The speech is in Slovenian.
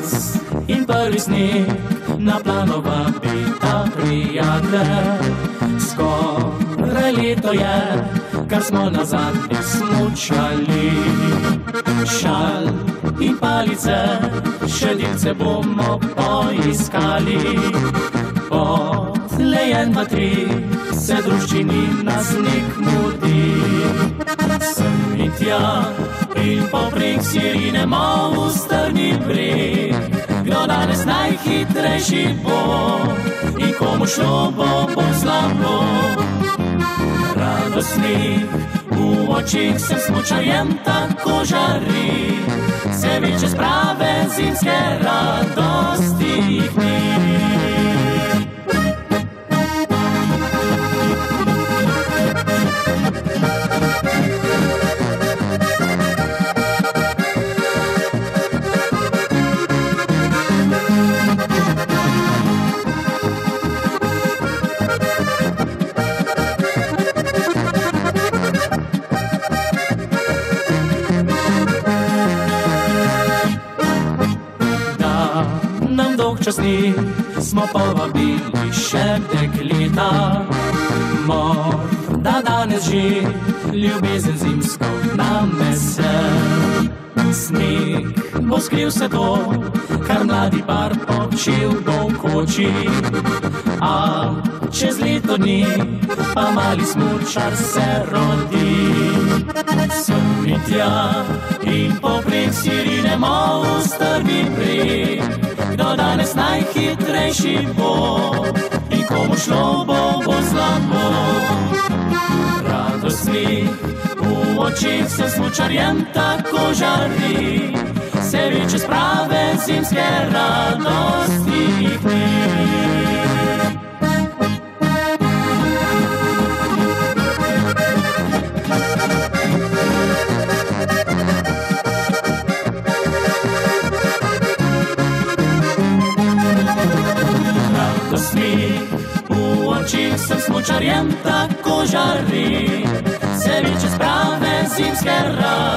mesec in prvi sneg na plano vabita prijatelje. Skoraj leto je, kar smo nazadnje smučali. Šal in palice, še delce bomo poiskali. Potlej 1, 2, 3, se druščini nas nek mudi. Sem in tja in poprek si rinemo v strni breg. Kdo danes najhitrejši bo in komu šlo bo slabo. Radostnih v očih se smučajem tako žari, se večje sprave zimske radosti dni. Dolgčasni smo povabili še dekleta, morda danes že ljubezen zimsko name se. Sneg bo skril vse to, kar mladi par počil bo v koči, a čez leto dni pa mali smučar se rodi. Sem in tja in poprek si rinemo v strmi breg. Kdo danes najhitrejši bo in komu šlo bo slabo. Radostnih v očih se smučarjem tako žari, se večje sprave zimske radosti dni. V očih sem smučarjem tako žari, se večje sprave zimske radosti.